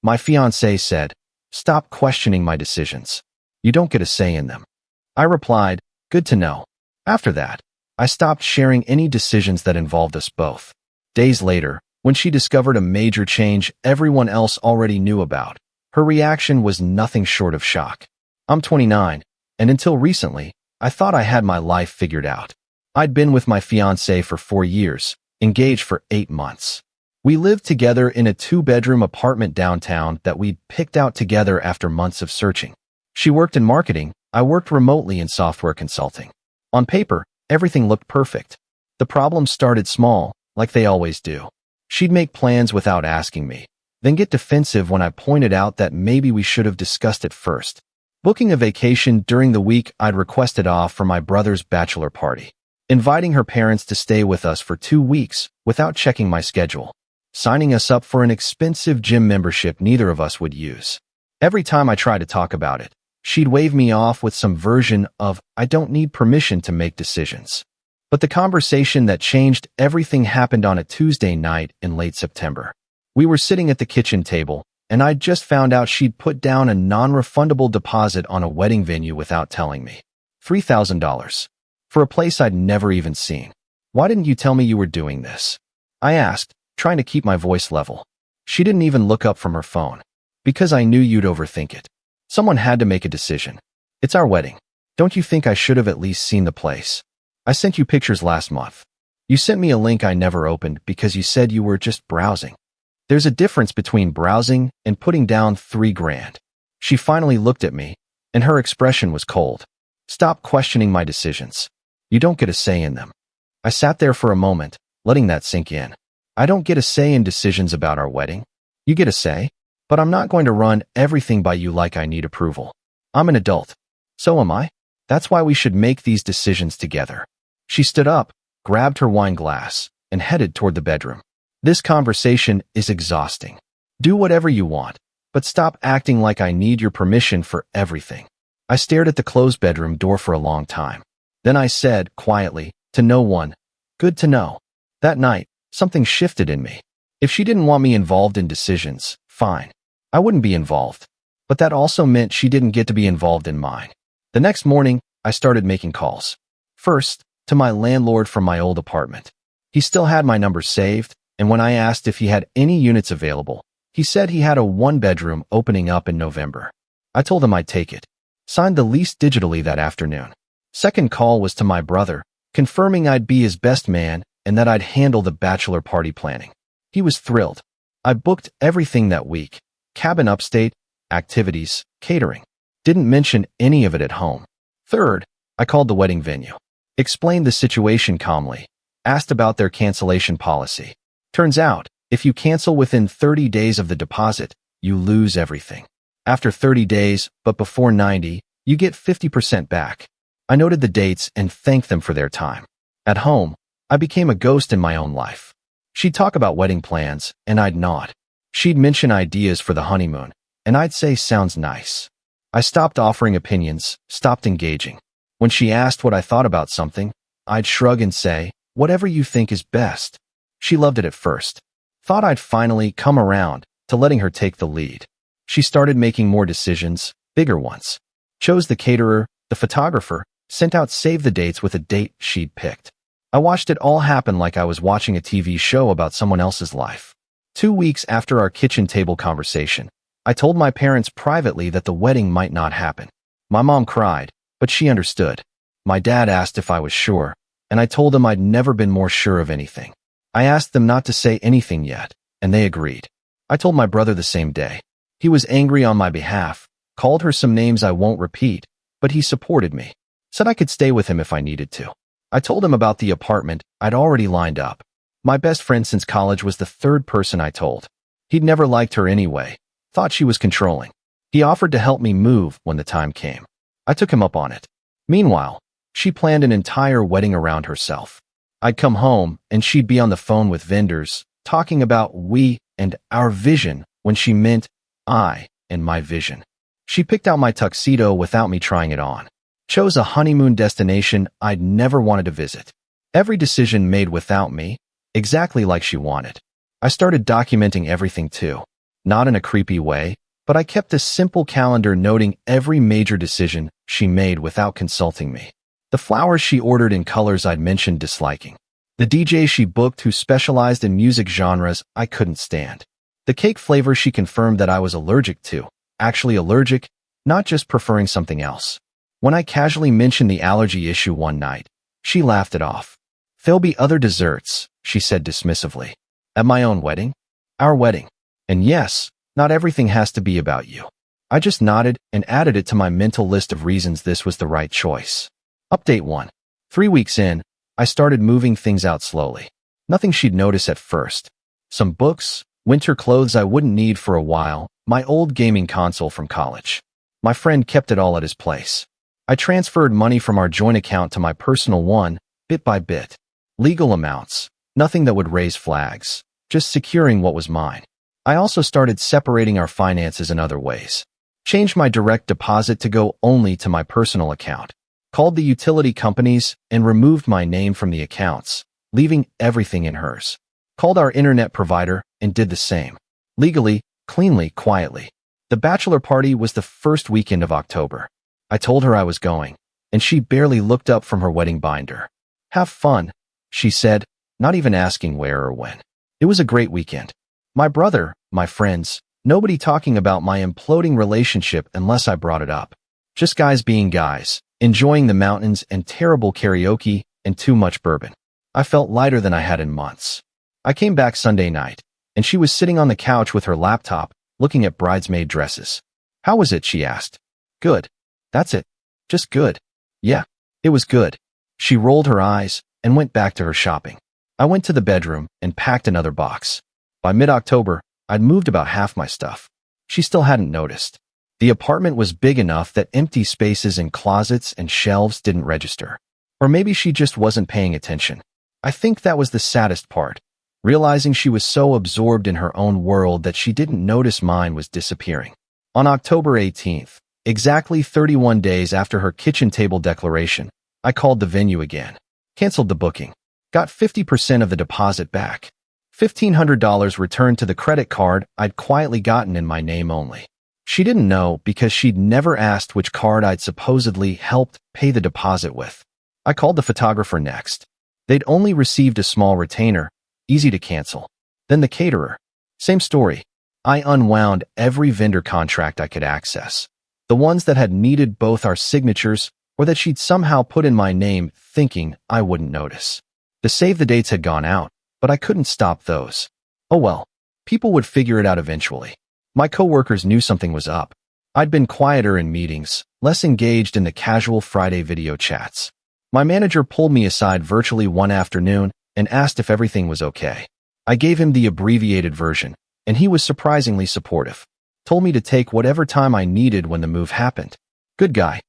My fiancée said, "Stop questioning my decisions. You don't get a say in them." I replied, "Good to know." After that, I stopped sharing any decisions that involved us both. Days later, when she discovered a major change everyone else already knew about, her reaction was nothing short of shock. I'm 29, and until recently, I thought I had my life figured out. I'd been with my fiancée for 4 years, engaged for 8 months. We lived together in a 2-bedroom apartment downtown that we picked out together after months of searching. She worked in marketing, I worked remotely in software consulting. On paper, everything looked perfect. The problems started small, like they always do. She'd make plans without asking me, then get defensive when I pointed out that maybe we should have discussed it first. Booking a vacation during the week I'd requested off for my brother's bachelor party. Inviting her parents to stay with us for 2 weeks without checking my schedule. Signing us up for an expensive gym membership neither of us would use. Every time I tried to talk about it, she'd wave me off with some version of, "I don't need permission to make decisions." But the conversation that changed everything happened on a Tuesday night in late September. We were sitting at the kitchen table, and I'd just found out she'd put down a non-refundable deposit on a wedding venue without telling me. $3,000. For a place I'd never even seen. "Why didn't you tell me you were doing this?" I asked, trying to keep my voice level. She didn't even look up from her phone. "Because I knew you'd overthink it. Someone had to make a decision. It's our wedding. Don't you think I should have at least seen the place? I sent you pictures last month. You sent me a link I never opened because you said you were just browsing. There's a difference between browsing and putting down $3,000. She finally looked at me, and her expression was cold. "Stop questioning my decisions. You don't get a say in them." I sat there for a moment, letting that sink in. I don't get a say in decisions about our wedding. You get a say, but I'm not going to run everything by you like I need approval. I'm an adult. So am I. That's why we should make these decisions together. She stood up, grabbed her wine glass, and headed toward the bedroom. This conversation is exhausting. Do whatever you want, but stop acting like I need your permission for everything. I stared at the closed bedroom door for a long time. Then I said, quietly, to no one, "Good to know." That night, something shifted in me. If she didn't want me involved in decisions, fine. I wouldn't be involved. But that also meant she didn't get to be involved in mine. The next morning, I started making calls. First, to my landlord from my old apartment. He still had my number saved, and when I asked if he had any units available, he said he had a 1-bedroom opening up in November. I told him I'd take it. Signed the lease digitally that afternoon. Second call was to my brother, confirming I'd be his best man and that I'd handle the bachelor party planning. He was thrilled. I booked everything that week. Cabin upstate, activities, catering. Didn't mention any of it at home. Third, I called the wedding venue. Explained the situation calmly. Asked about their cancellation policy. Turns out, if you cancel within 30 days of the deposit, you lose everything. After 30 days, but before 90, you get 50% back. I noted the dates and thanked them for their time. At home, I became a ghost in my own life. She'd talk about wedding plans, and I'd nod. She'd mention ideas for the honeymoon, and I'd say, "Sounds nice." I stopped offering opinions, stopped engaging. When she asked what I thought about something, I'd shrug and say, "Whatever you think is best." She loved it at first. Thought I'd finally come around to letting her take the lead. She started making more decisions, bigger ones. Chose the caterer, the photographer, sent out save the dates with a date she'd picked. I watched it all happen like I was watching a TV show about someone else's life. 2 weeks after our kitchen table conversation, I told my parents privately that the wedding might not happen. My mom cried, but she understood. My dad asked if I was sure, and I told him I'd never been more sure of anything. I asked them not to say anything yet, and they agreed. I told my brother the same day. He was angry on my behalf, called her some names I won't repeat, but he supported me. Said I could stay with him if I needed to. I told him about the apartment I'd already lined up. My best friend since college was the third person I told. He'd never liked her anyway, thought she was controlling. He offered to help me move when the time came. I took him up on it. Meanwhile, she planned an entire wedding around herself. I'd come home, and she'd be on the phone with vendors, talking about we and our vision when she meant I and my vision. She picked out my tuxedo without me trying it on. Chose a honeymoon destination I'd never wanted to visit. Every decision made without me, exactly like she wanted. I started documenting everything too. Not in a creepy way, but I kept a simple calendar noting every major decision she made without consulting me. The flowers she ordered in colors I'd mentioned disliking. The DJ she booked who specialized in music genres I couldn't stand. The cake flavor she confirmed that I was allergic to. Actually allergic, not just preferring something else. When I casually mentioned the allergy issue one night, she laughed it off. "There'll be other desserts," she said dismissively. "At my own wedding? Our wedding. And yes, not everything has to be about you." I just nodded and added it to my mental list of reasons this was the right choice. Update 1. 3 weeks in, I started moving things out slowly. Nothing she'd notice at first. Some books, winter clothes I wouldn't need for a while, my old gaming console from college. My friend kept it all at his place. I transferred money from our joint account to my personal one, bit by bit. Legal amounts, nothing that would raise flags, just securing what was mine. I also started separating our finances in other ways. Changed my direct deposit to go only to my personal account. Called the utility companies and removed my name from the accounts, leaving everything in hers. Called our internet provider and did the same. Legally, cleanly, quietly. The bachelor party was the first weekend of October. I told her I was going, and she barely looked up from her wedding binder. "Have fun," she said, not even asking where or when. It was a great weekend. My brother, my friends, nobody talking about my imploding relationship unless I brought it up. Just guys being guys, enjoying the mountains and terrible karaoke and too much bourbon. I felt lighter than I had in months. I came back Sunday night, and she was sitting on the couch with her laptop, looking at bridesmaid dresses. "How was it?" she asked. "Good. That's it. Just good." "Yeah, it was good." She rolled her eyes and went back to her shopping. I went to the bedroom and packed another box. By mid-October, I'd moved about half my stuff. She still hadn't noticed. The apartment was big enough that empty spaces in closets and shelves didn't register. Or maybe she just wasn't paying attention. I think that was the saddest part, realizing she was so absorbed in her own world that she didn't notice mine was disappearing. On October 18th, exactly 31 days after her kitchen table declaration, I called the venue again. Canceled the booking. Got 50% of the deposit back. $1,500 returned to the credit card I'd quietly gotten in my name only. She didn't know because she'd never asked which card I'd supposedly helped pay the deposit with. I called the photographer next. They'd only received a small retainer, easy to cancel. Then the caterer. Same story. I unwound every vendor contract I could access. The ones that had needed both our signatures or that she'd somehow put in my name thinking I wouldn't notice. The save the dates had gone out, but I couldn't stop those. Oh well, people would figure it out eventually. My coworkers knew something was up. I'd been quieter in meetings, less engaged in the casual Friday video chats. My manager pulled me aside virtually one afternoon and asked if everything was okay. I gave him the abbreviated version, and he was surprisingly supportive. Told me to take whatever time I needed when the move happened. Good guy.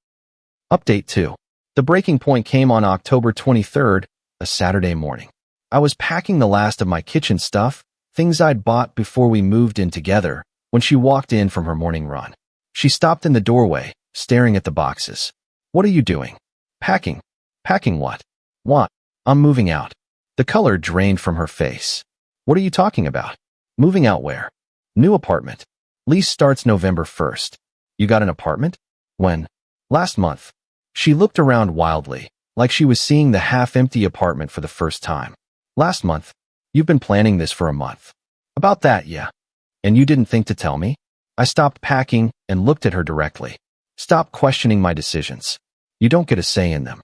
Update 2. The breaking point came on October 23rd, a Saturday morning. I was packing the last of my kitchen stuff, things I'd bought before we moved in together, when she walked in from her morning run. She stopped in the doorway, staring at the boxes. "What are you doing?" "Packing." "Packing what?" "What?" "I'm moving out." The color drained from her face. "What are you talking about?" "Moving out where?" "New apartment. Lease starts November 1st. "You got an apartment?" "When?" "Last month." She looked around wildly, like she was seeing the half-empty apartment for the first time. "Last month? You've been planning this for a month." "About that, yeah." "And you didn't think to tell me?" I stopped packing and looked at her directly. "Stop questioning my decisions. You don't get a say in them."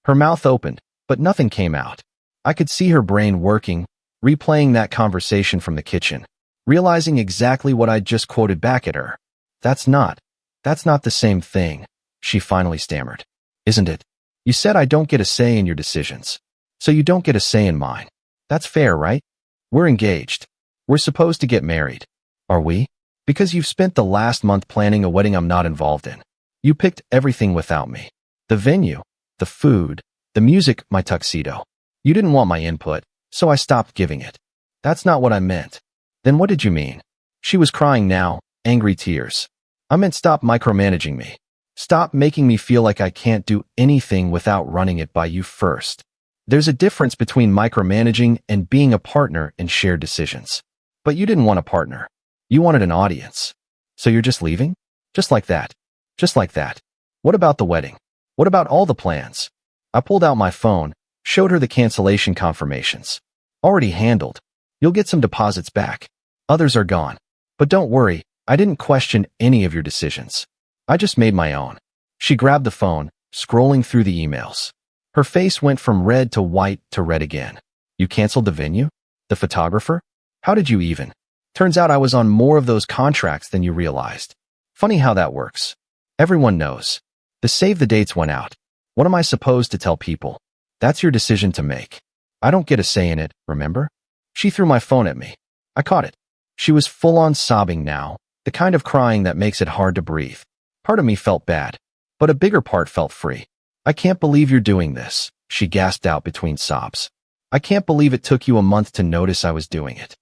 Her mouth opened, but nothing came out. I could see her brain working, replaying that conversation from the kitchen, realizing exactly what I'd just quoted back at her. That's not the same thing," she finally stammered. "Isn't it? You said I don't get a say in your decisions. So you don't get a say in mine. That's fair, right? We're engaged. We're supposed to get married. Are we? Because you've spent the last month planning a wedding I'm not involved in. You picked everything without me. The venue, the food, the music, my tuxedo. You didn't want my input, so I stopped giving it." "That's not what I meant." "Then what did you mean?" She was crying now, angry tears. "I meant stop micromanaging me. Stop making me feel like I can't do anything without running it by you first. There's a difference between micromanaging and being a partner in shared decisions. But you didn't want a partner. You wanted an audience. So you're just leaving? Just like that. Just like that. What about the wedding? What about all the plans? I pulled out my phone, showed her the cancellation confirmations. Already handled. You'll get some deposits back. Others are gone. But don't worry, I didn't question any of your decisions. I just made my own. She grabbed the phone, scrolling through the emails. Her face went from red to white to red again. You canceled the venue? The photographer? How did you even? Turns out I was on more of those contracts than you realized. Funny how that works. Everyone knows. The save the dates went out. What am I supposed to tell people? That's your decision to make. I don't get a say in it, remember? She threw my phone at me. I caught it. She was full-on sobbing now, the kind of crying that makes it hard to breathe. Part of me felt bad, but a bigger part felt free. I can't believe you're doing this, she gasped out between sobs. I can't believe it took you a month to notice I was doing it.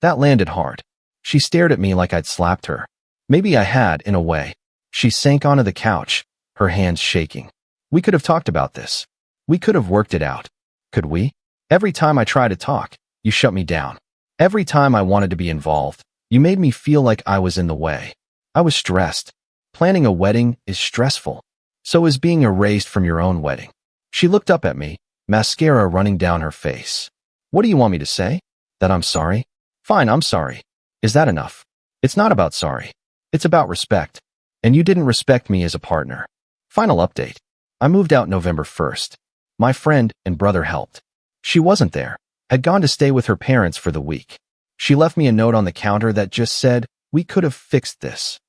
That landed hard. She stared at me like I'd slapped her. Maybe I had, in a way. She sank onto the couch, her hands shaking. We could have talked about this. We could have worked it out. Could we? Every time I tried to talk, you shut me down. Every time I wanted to be involved, you made me feel like I was in the way. I was stressed. Planning a wedding is stressful. So is being erased from your own wedding. She looked up at me, mascara running down her face. What do you want me to say? That I'm sorry? Fine, I'm sorry. Is that enough? It's not about sorry. It's about respect. And you didn't respect me as a partner. Final update. I moved out November 1st. My friend and brother helped. She wasn't there. Had gone to stay with her parents for the week. She left me a note on the counter that just said, we could have fixed this.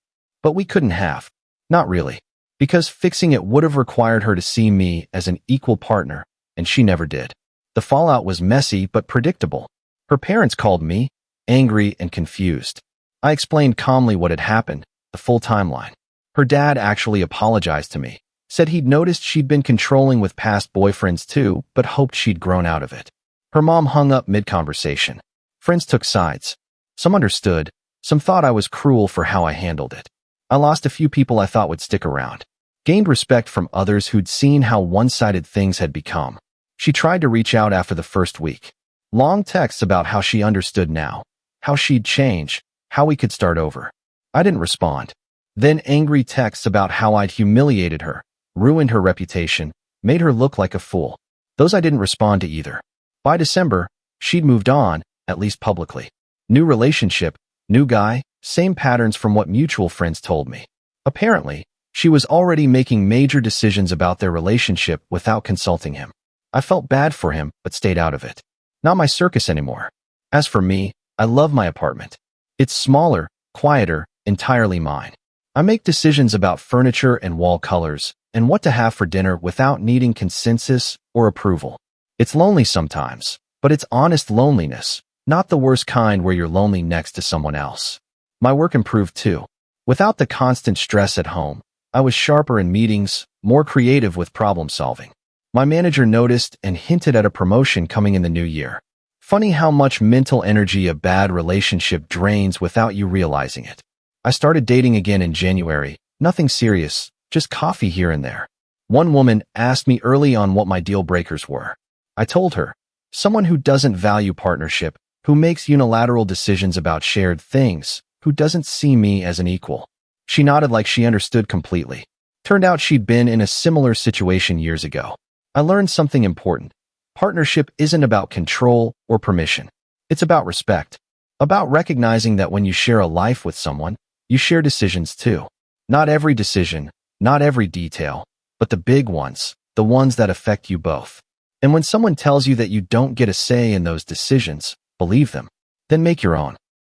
But we couldn't have. Not really. Because fixing it would have required her to see me as an equal partner, and she never did. The fallout was messy but predictable. Her parents called me, angry and confused. I explained calmly what had happened, the full timeline. Her dad actually apologized to me, said he'd noticed she'd been controlling with past boyfriends too, but hoped she'd grown out of it. Her mom hung up mid-conversation. Friends took sides. Some understood, some thought I was cruel for how I handled it. I lost a few people I thought would stick around. Gained respect from others who'd seen how one-sided things had become. She tried to reach out after the first week. Long texts about how she understood now, how she'd change, how we could start over. I didn't respond. Then angry texts about how I'd humiliated her, ruined her reputation, made her look like a fool. Those I didn't respond to either. By December, she'd moved on, at least publicly. New relationship, new guy, same patterns from what mutual friends told me. Apparently, she was already making major decisions about their relationship without consulting him. I felt bad for him, but stayed out of it. Not my circus anymore. As for me, I love my apartment. It's smaller, quieter, entirely mine. I make decisions about furniture and wall colors, and what to have for dinner without needing consensus or approval. It's lonely sometimes, but it's honest loneliness, not the worst kind where you're lonely next to someone else. My work improved too. Without the constant stress at home, I was sharper in meetings, more creative with problem solving. My manager noticed and hinted at a promotion coming in the new year. Funny how much mental energy a bad relationship drains without you realizing it. I started dating again in January, nothing serious, just coffee here and there. One woman asked me early on what my deal breakers were. I told her, someone who doesn't value partnership, who makes unilateral decisions about shared things, who doesn't see me as an equal. She nodded like she understood completely. Turned out she'd been in a similar situation years ago. I learned something important. Partnership isn't about control or permission. It's about respect. About recognizing that when you share a life with someone, you share decisions too. Not every decision, not every detail, but the big ones, the ones that affect you both. And when someone tells you that you don't get a say in those decisions, believe them. Then make your own.